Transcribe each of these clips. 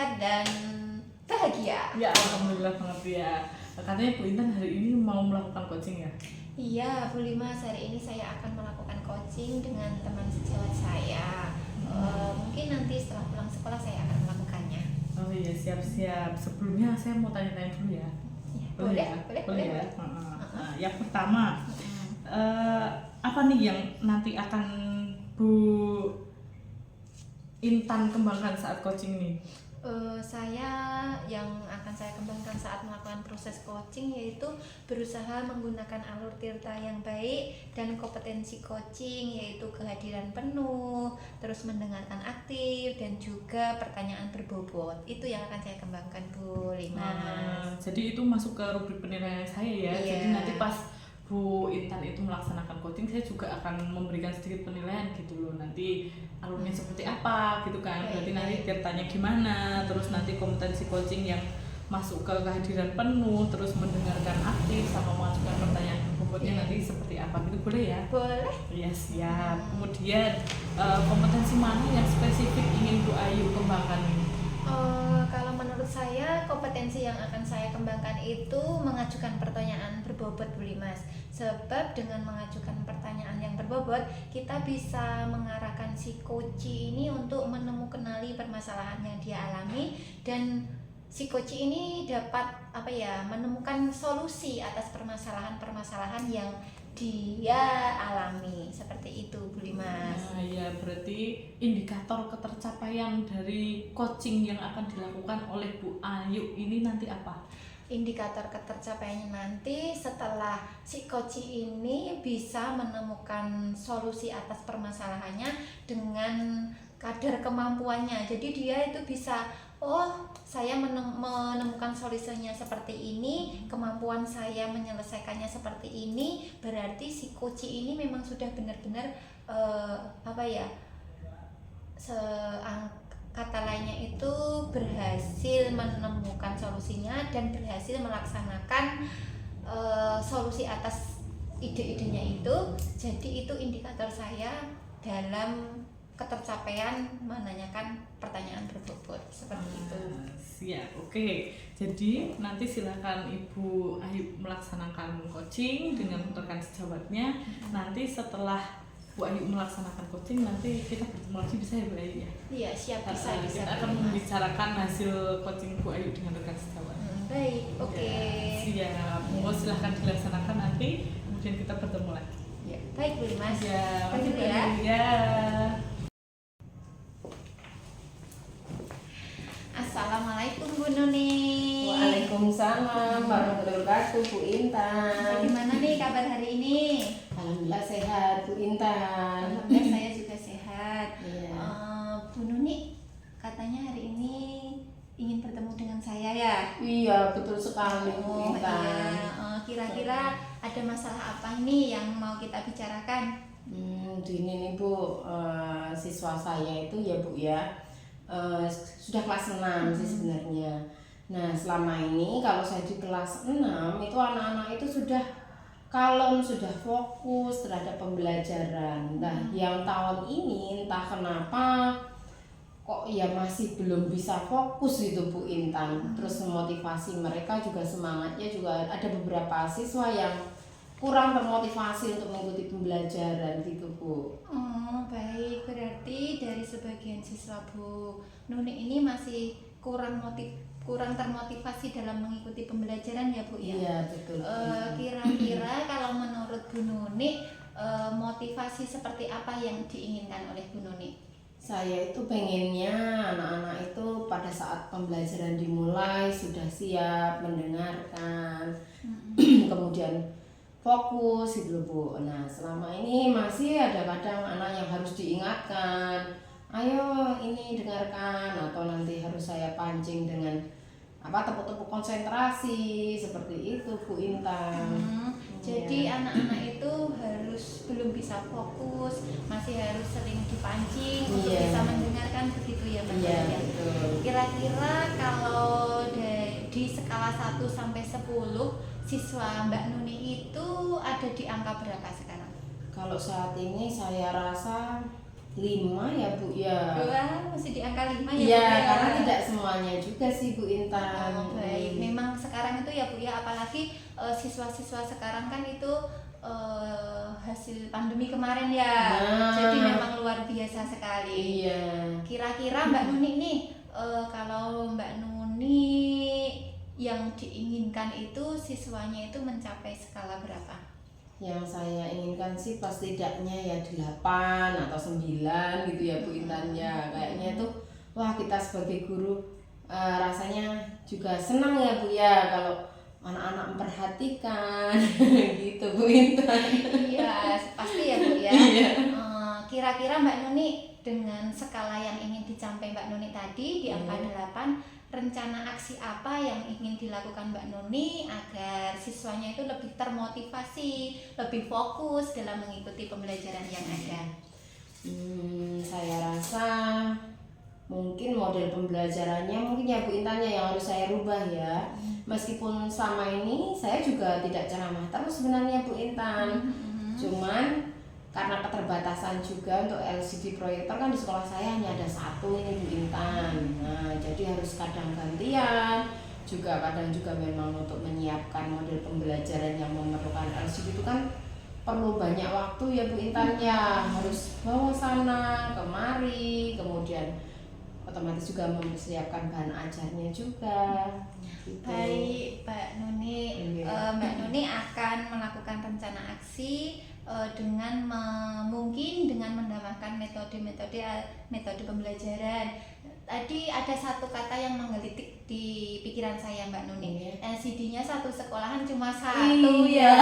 sehat dan bahagia. Ya, alhamdulillah banget ya. Katanya Bu Intan hari ini mau melakukan coaching ya? Iya, Bu Limas, hari ini saya akan melakukan coaching dengan teman sejawat saya. Mungkin nanti setelah pulang sekolah saya akan melakukannya. Oh iya, siap-siap. Sebelumnya saya mau tanya-tanya dulu ya. Ya, Boleh ya? Nah, yang pertama, apa nih yang nanti akan Bu Intan kembangkan saat coaching nih? Saya yang akan saya kembangkan saat melakukan proses coaching yaitu berusaha menggunakan alur tirta yang baik dan kompetensi coaching, yaitu kehadiran penuh, terus mendengarkan aktif, dan juga pertanyaan berbobot. Itu yang akan saya kembangkan, Bu Limas. Jadi itu masuk ke rubrik penilaian saya ya. Iya. Jadi nanti pas Bu Intan itu melaksanakan coaching, saya juga akan memberikan sedikit penilaian gitu loh. Nanti alurnya seperti apa gitu kan. Berarti nanti tirtanya gimana, terus nanti kompetensi coaching yang masuk ke kehadiran penuh, terus mendengarkan aktif sama mengajukan pertanyaan bobotnya nanti seperti apa gitu, boleh ya? Boleh. Ya siap. Kemudian kompetensi mana yang spesifik ingin Bu Ayu kembangkan ini? Kalau menurut saya kompetensi yang akan saya kembangkan itu mengajukan pertanyaan berbobot, Bu Limas. Sebab dengan mengajukan pertanyaan yang berbobot, kita bisa mengarahkan si coach ini untuk menemukan permasalahan yang dia alami, dan si coach ini dapat menemukan solusi atas permasalahan-permasalahan yang dia alami. Seperti itu, Bu Limas. Nah, ya berarti indikator ketercapaian dari coaching yang akan dilakukan oleh Bu Ayu ini nanti apa? Indikator ketercapaiannya nanti setelah si coach ini bisa menemukan solusi atas permasalahannya dengan kadar kemampuannya. Jadi dia itu bisa, saya menemukan solusinya seperti ini, kemampuan saya menyelesaikannya seperti ini, berarti si coach ini memang sudah benar-benar kata lainnya itu berhasil menemukan solusinya dan berhasil melaksanakan solusi atas ide-idenya itu. Jadi itu indikator saya dalam ketercapaian menanyakan pertanyaan berbobot seperti itu. Siap, oke. Jadi nanti silakan Ibu Ayu melaksanakan coaching dengan rekan sejawatnya. Nanti setelah Bu Ayu melaksanakan coaching, nanti kita bertemu lagi, bisa ya Bu Ayu ya? Iya, siap, bisa. Kita akan membicarakan hasil coaching Bu Ayu dengan rekan sejawat. Baik, oke. Siap, monggo silahkan dilaksanakan nanti, kemudian kita bertemu lagi. Ya, baik Bu Limas. Ya, Lanjut ya. Ya. Assalamualaikum Bu Nuni. Waalaikumsalam warahmatullahi wabarakatuh, Bu Intan. Bagaimana nih kabar hari ini? Alhamdulillah sehat, Bu Intan. Alhamdulillah saya juga sehat. Iya. Bu Nuni, katanya hari ini ingin bertemu dengan saya ya? Iya, betul sekali, Bu Intan. Iya. Kira-kira ada masalah apa nih yang mau kita bicarakan? Gini nih Bu, siswa saya itu ya Bu ya, sudah kelas 6 sih sebenarnya. Nah selama ini kalau saya di kelas 6 itu anak-anak itu sudah kalem, sudah fokus terhadap pembelajaran. Nah yang tahun ini entah kenapa kok ya masih belum bisa fokus gitu Bu Intan. Terus memotivasi mereka juga, semangatnya juga ada beberapa siswa yang kurang termotivasi untuk mengikuti pembelajaran gitu Bu. Baik, berarti dari sebagian siswa Bu Nuni ini masih kurang termotivasi dalam mengikuti pembelajaran ya Bu ya? Iya betul. Kira-kira kalau menurut Bu Nuni, motivasi seperti apa yang diinginkan oleh Bu Nuni? Saya itu pengennya anak-anak itu pada saat pembelajaran dimulai sudah siap mendengarkan, kemudian fokus gitu Bu. Nah selama ini masih ada kadang anak yang harus diingatkan, ayo ini dengarkan, atau nanti harus saya pancing dengan tepuk-tepuk konsentrasi seperti itu Bu Intan. Jadi anak-anak itu belum bisa fokus, masih harus sering dipancing untuk bisa mendengarkan, begitu ya Mbak? Iya betul. Kira-kira kalau di skala 1 sampai 10 siswa Mbak Nuni itu ada di angka berapa sekarang? Kalau saat ini saya rasa 5 ya Bu ya. Wah, masih di angka 5 ya Bu Iya, ya. karena tidak semuanya juga sih Bu Intan. Oh, baik. Memang sekarang itu ya Bu ya, apalagi siswa-siswa sekarang kan itu hasil pandemi kemarin ya. Nah. Jadi memang luar biasa sekali. Iya. Kira-kira Mbak Nuni nih, kalau Mbak Nuni yang diinginkan itu siswanya itu mencapai skala berapa? Yang saya inginkan sih pas tidaknya ya 8 atau 9 gitu ya Bu Intan ya. Kayaknya tuh wah kita sebagai guru rasanya juga senang ya Bu ya kalau anak-anak memperhatikan gitu Bu Intan. Iya, pasti ya Bu ya. Iya. Kira-kira Mbak Nuni dengan skala yang ingin dicapai Mbak Nuni tadi di angka 8, rencana aksi apa yang ingin dilakukan Mbak Nuni agar siswanya itu lebih termotivasi, lebih fokus dalam mengikuti pembelajaran yang ada? Saya rasa mungkin model pembelajarannya mungkin ya Bu Intannya yang harus saya rubah ya. Meskipun selama ini saya juga tidak ceramah terus sebenarnya Bu Intan. Cuman karena keterbatasan juga untuk LCD proyektor kan di sekolah saya hanya ada 1 ini Bu Intan. Nah, jadi harus kadang gantian, juga kadang juga memang untuk menyiapkan model pembelajaran yang memerlukan LCD itu kan perlu banyak waktu ya Bu Intan ya, harus bawa sana kemari, kemudian otomatis juga mempersiapkan bahan ajarnya juga. Gitu. Baik, Mbak Nuni. Iya. Mbak Nuni akan melakukan rencana aksi dengan mungkin dengan menambahkan metode pembelajaran. Tadi ada satu kata yang menggelitik di pikiran saya Mbak Nuni. LCD-nya satu sekolahan cuma 1 Iya. ya.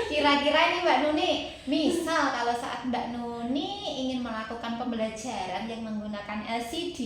Kira-kira ini Mbak Nuni, misal kalau saat Mbak Nuni ingin melakukan pembelajaran yang menggunakan LCD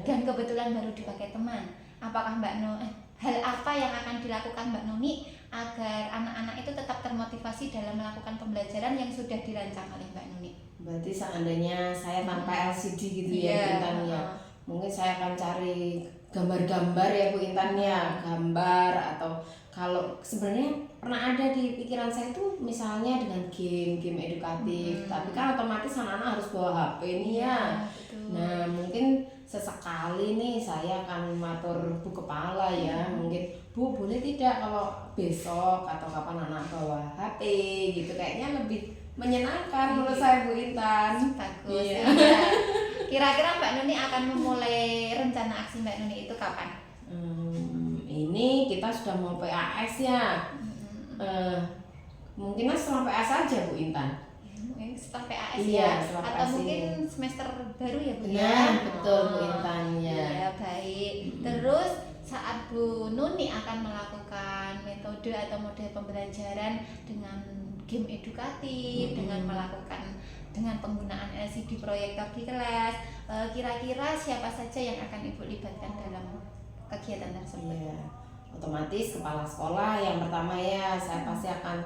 dan kebetulan baru dipakai teman, apakah Mbak Nuni hal apa yang akan dilakukan Mbak Nuni agar anak-anak itu tetap termotivasi dalam melakukan pembelajaran yang sudah dirancang oleh Mbak Nuni? Berarti seandainya saya tanpa LCD gitu ya Bu Intan ya, mungkin saya akan cari gambar-gambar ya Bu Intan ya, gambar atau kalau sebenarnya pernah ada di pikiran saya tuh misalnya dengan game edukatif, tapi kan otomatis anak-anak harus bawa HP nih ya. Betul. Nah mungkin sesekali nih saya akan matur Bu Kepala ya, mungkin Bu boleh tidak kalau besok atau kapan anak bawa HP gitu, kayaknya lebih menyenangkan menurut saya Bu Intan. Bagus. Iya. Iya. Kira-kira Mbak Nuni akan memulai rencana aksi Mbak Nuni itu kapan? Ini kita sudah mau PAS ya. Mungkin setelah PAS aja Bu Intan. Mungkin setelah PAS Iya, ya, setelah atau PAS mungkin ini. semester baru ya Bu ya? Nah, betul Bu Intan ya. Iya, baik. Terus saat Bu Nuni akan melakukan metode atau model pembelajaran dengan game edukatif, dengan penggunaan LCD proyektor di kelas, kira-kira siapa saja yang akan Ibu libatkan dalam kegiatan tersebut? Iya. Otomatis kepala sekolah yang pertama ya, saya pasti akan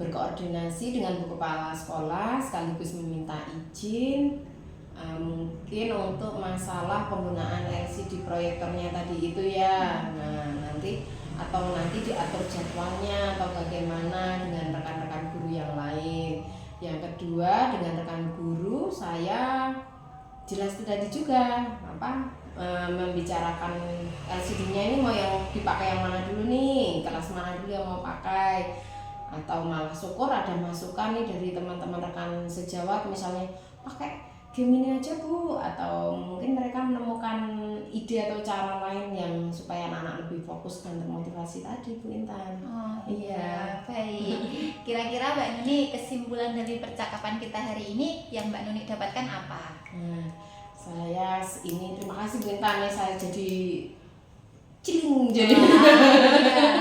berkoordinasi dengan Bu Kepala Sekolah sekaligus meminta izin mungkin untuk masalah penggunaan LCD proyektornya tadi itu ya. Nah nanti diatur jadwalnya atau bagaimana dengan rekan-rekan guru yang lain. Yang kedua, dengan rekan guru saya jelas tadi juga membicarakan LCD-nya ini mau yang dipakai yang mana dulu nih, kelas mana dulu yang mau pakai, atau malah syukur ada masukan nih dari teman-teman rekan sejawat misalnya pakai game ini aja Bu, atau mungkin mereka menemukan ide atau cara lain yang supaya anak-anak lebih fokus dan termotivasi tadi Bu Intan. Oh Iya. baik. Kira-kira Mbak Nuni kesimpulan dari percakapan kita hari ini yang Mbak Nuni dapatkan apa? Saya ini terima kasih Bu Intan ya, saya jadi ciling jadi.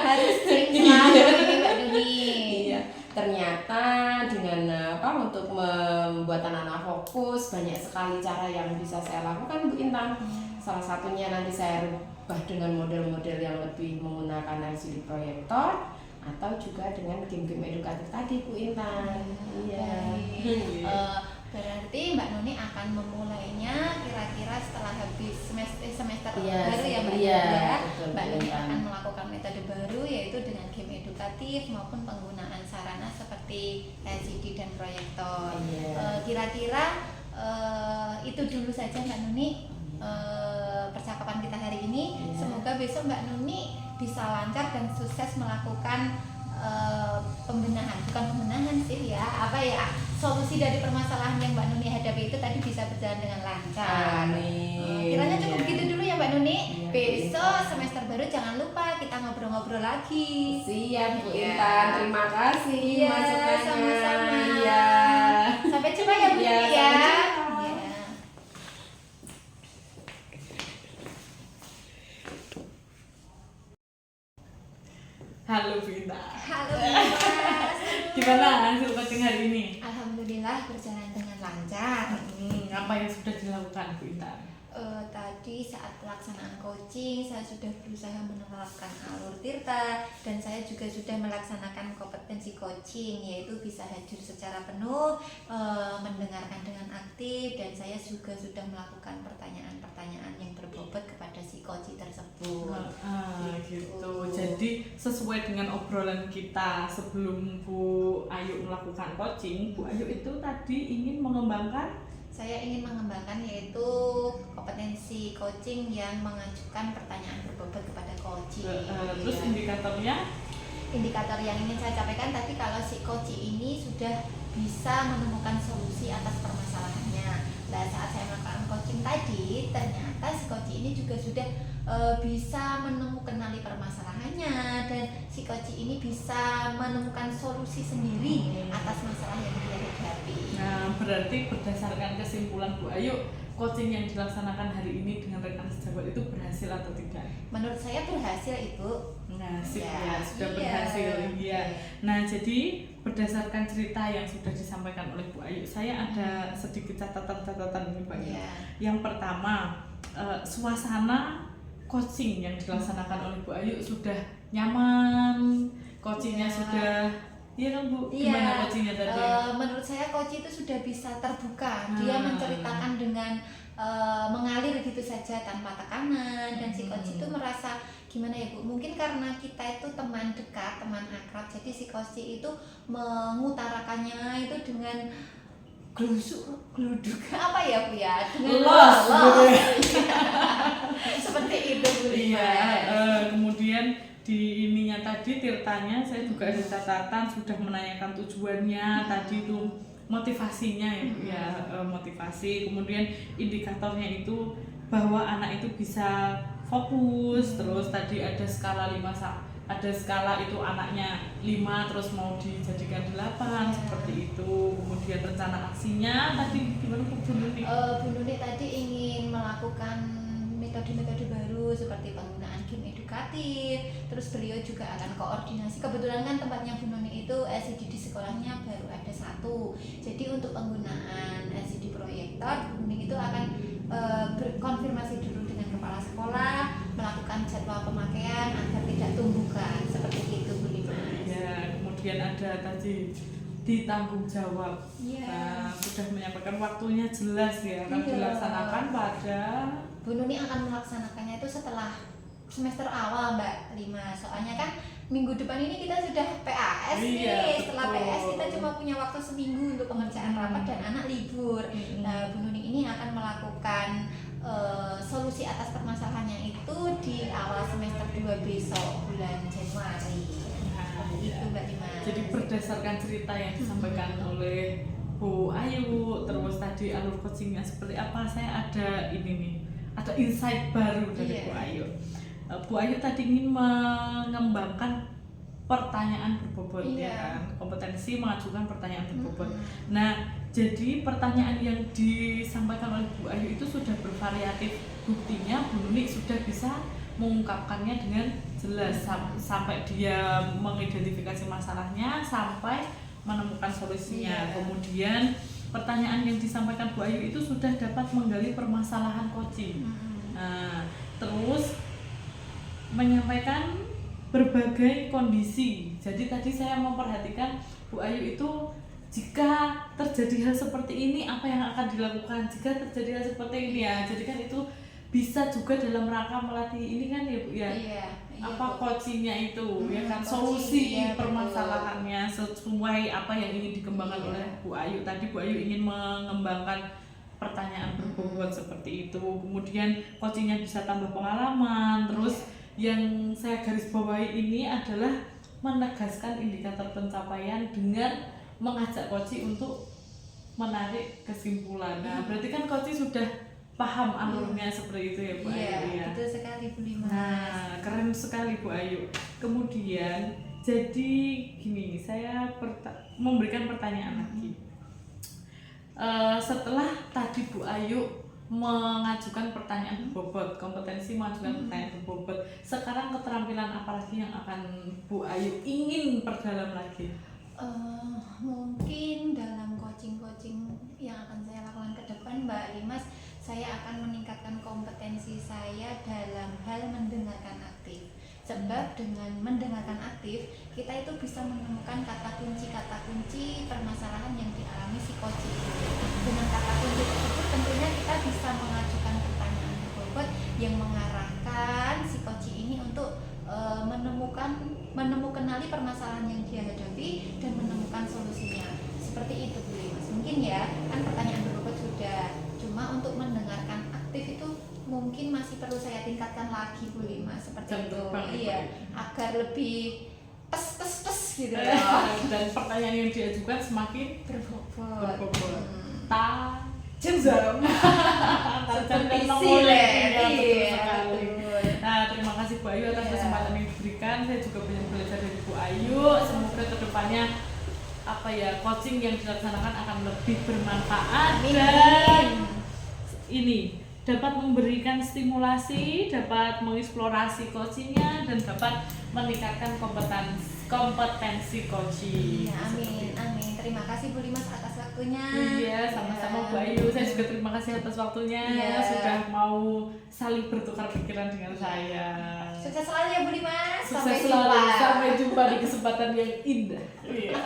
Harus sering selalu ini Mbak Nuni. Iya. Ternyata dengan untuk membuat anak-anak fokus banyak sekali cara yang bisa saya lakukan Bu Intan. Salah satunya nanti saya rubah dengan model-model yang lebih menggunakan LCD proyektor atau juga dengan game-game edukatif tadi Bu Intan. Iya. Berarti Mbak Nuni akan memulainya kira-kira setelah habis semester Iya, baru ya Mbak iya, Nuni ya. betul, Mbak Nuni betul. akan melakukan metode baru yaitu dengan game edukatif interaktif maupun penggunaan sarana seperti LCD dan proyektor. Iya. Kira-kira itu dulu saja Mbak Nuni percakapan kita hari ini. Iya. Semoga besok Mbak Nuni bisa lancar dan sukses melakukan bukan pembenahan sih ya, solusi dari permasalahan yang Mbak Nuni hadapi itu tadi bisa berjalan dengan lancar. Amin. Kiranya cukup Iya. gitu dulu ya Mbak Nuni. Iya, Besok iya. semester baru jangan lupa kita ngobrol-ngobrol lagi. Siap Bu Iya. Intan, terima kasih Iya, masukannya. sama-sama. Iya. Sampai jumpa ya Bu Iya, Nuni ya. sampai jumpa. Iya. Halo Vita. Halo Mas. Gimana hasil coaching hari ini? Alhamdulillah berjalan dengan lancar. Apa yang sudah dilakukan Bu Intan? Tadi saat pelaksanaan coaching saya sudah berusaha menerapkan alur tirta dan saya juga sudah melaksanakan kompetensi coaching, yaitu bisa hadir secara penuh, mendengarkan dengan aktif, dan saya juga sudah melakukan pertanyaan-pertanyaan yang berbobot kepada si coaching tersebut. Gitu. Jadi sesuai dengan obrolan kita sebelum Bu Ayu melakukan coaching, Bu Ayu itu tadi ingin mengembangkan. Saya ingin mengembangkan yaitu kompetensi coaching yang mengajukan pertanyaan berbobot kepada coaching. Terus indikatornya? Indikator yang ingin saya sampaikan tadi, kalau si coaching ini sudah bisa menemukan solusi atas permasalahannya. Nah, saat saya melakukan coaching tadi, ternyata si coaching ini juga sudah bisa menemukan permasalahannya, dan si coaching ini bisa menemukan solusi sendiri atas masalah yang dia hadapi. Nah, berarti berdasarkan kesimpulan Bu Ayu, coaching yang dilaksanakan hari ini dengan rekan sejawat itu berhasil atau tidak? Menurut saya berhasil, Ibu. Nah, sip Ya, ya, sudah iya. berhasil ya. Nah, jadi berdasarkan cerita yang sudah disampaikan oleh Bu Ayu, saya ada sedikit catatan-catatan ini Pak. Iya. Yang pertama, suasana coaching yang dilaksanakan oleh Bu Ayu sudah nyaman, coachingnya Iya. sudah, iya kan Bu? Gimana coachingnya tadi? Menurut saya coach itu sudah bisa terbuka. Hmm. Dia menceritakan dengan mengalir gitu saja tanpa tekanan, dan si coach itu merasa gimana ya Bu? Mungkin karena kita itu teman dekat, teman akrab, jadi si coach itu mengutarakannya itu dengan gluduk apa ya Bu ya? Dengan Los. Seperti itu Bu. Iya, kemudian di ininya tadi tirtanya saya juga ada catatan sudah menanyakan tujuannya, tadi itu motivasinya ya Bu ya, motivasi, kemudian indikatornya itu bahwa anak itu bisa fokus, terus tadi ada skala 5 ada skala itu anaknya 5 terus mau dijadikan 8 seperti itu. Kemudian rencana aksinya tadi gimana Bu Nuni? Bu Nuni tadi ingin melakukan metode-metode baru seperti penggunaan game edukatif. Terus beliau juga akan koordinasi. Kebetulan kan tempatnya Bu Nuni itu LCD di sekolahnya baru ada 1. Jadi untuk penggunaan LCD proyektor, Bu Nuni itu akan berkonfirmasi dulu dengan kepala sekolah, melakukan jadwal pemakaian agar tidak tumbukan seperti itu Bu Limas. Ya, kemudian ada tadi ditanggung jawab. Iya. Nah, sudah menyampaikan waktunya jelas ya, akan Iya. dilaksanakan pada Bu Nuni akan melaksanakannya itu setelah semester awal Mbak Lima. Soalnya kan minggu depan ini kita sudah PAS nih. Iya, Setelah betul. PAS kita cuma punya waktu seminggu untuk pengerjaan rapat dan anak libur. Nah, Bu Nuni ini akan melakukan solusi atas permasalahannya itu di awal semester 2 besok bulan Januari. Itu Mbak Lima. jadi berdasarkan cerita yang disampaikan oleh Bu Ayu, terus tadi alur coachingnya seperti apa, saya ada ini nih, ada insight baru dari Iya. Bu Ayu. Bu Ayu tadi ingin mengembangkan pertanyaan berbobot Iya. ya kan, kompetensi mengajukan pertanyaan berbobot. Nah, jadi pertanyaan yang disampaikan oleh Bu Ayu itu sudah bervariatif, buktinya Bu Nuni sudah bisa mengungkapkannya dengan jelas sampai dia mengidentifikasi masalahnya sampai menemukan solusinya. Iya. Kemudian pertanyaan yang disampaikan Bu Ayu itu sudah dapat menggali permasalahan coaching. Nah, terus menyampaikan berbagai kondisi. Jadi tadi saya memperhatikan Bu Ayu itu jika terjadi hal seperti ini apa yang akan dilakukan, jika terjadi hal seperti ini ya. Jadi kan itu bisa juga dalam rangka melatih ini kan ya Bu ya. Iya, Iya, apa Bu. coachingnya itu ya kan, Coaching, solusi iya, betul. permasalahannya sesuai apa yang ingin dikembangkan Iya. oleh Bu Ayu. Tadi Bu Ayu ingin mengembangkan pertanyaan berbobot seperti itu, kemudian coachingnya bisa tambah pengalaman. Terus yang saya garis bawahi ini adalah menegaskan indikator pencapaian dengan mengajak coaching untuk menarik kesimpulan. Nah, berarti kan coaching sudah paham alurnya seperti itu ya Bu Iya, Ayu ya. betul sekali Bu Limas. Nah, keren sekali Bu Ayu. Kemudian jadi gini, saya memberikan pertanyaan lagi. Setelah tadi Bu Ayu mengajukan pertanyaan berbobot, kompetensi mengajukan pertanyaan berbobot, sekarang keterampilan apa lagi yang akan Bu Ayu ingin perdalam lagi? Mungkin dalam coaching-coaching yang akan saya lakukan ke depan, Mbak Limas, saya akan meningkatkan kompetensi saya dalam hal mendengarkan aktif. Sebab dengan mendengarkan aktif, kita itu bisa menemukan kata kunci permasalahan yang dialami si coaching. Dengan kata kunci tersebut tentunya kita bisa mengajukan pertanyaan berbobot yang mengarahkan si coaching ini untuk menemukanali permasalahan yang dia hadapi dan menemukan solusinya. Seperti itu Bu Limas. Mungkin ya, kan pertanyaan berbobot sudah, cuma untuk mendengarkan aktif itu mungkin masih perlu saya tingkatkan lagi Bu Limas, seperti itu. Iya, agar lebih pes gitu ya. Dan pertanyaan yang diajukan semakin berbobot. Tajam. Seperti silet. Iya, betul. Nah, terima kasih Bu Ayu atas kesempatan yang diberikan. Saya juga banyak belajar dari Bu Ayu. Semoga kedepannya coaching yang dilaksanakan akan lebih bermanfaat dan ini dapat memberikan stimulasi, dapat mengeksplorasi coachingnya, dan dapat meningkatkan kompetensi coaching. Iya, amin. Terima kasih Bu Limas atas waktunya. Iya, sama-sama Bu Ayu. Saya juga terima kasih atas waktunya, sudah mau saling bertukar pikiran dengan saya. Sukses selalu ya Bu Limas. Sukses selalu. Sampai jumpa di kesempatan yang indah. Iya.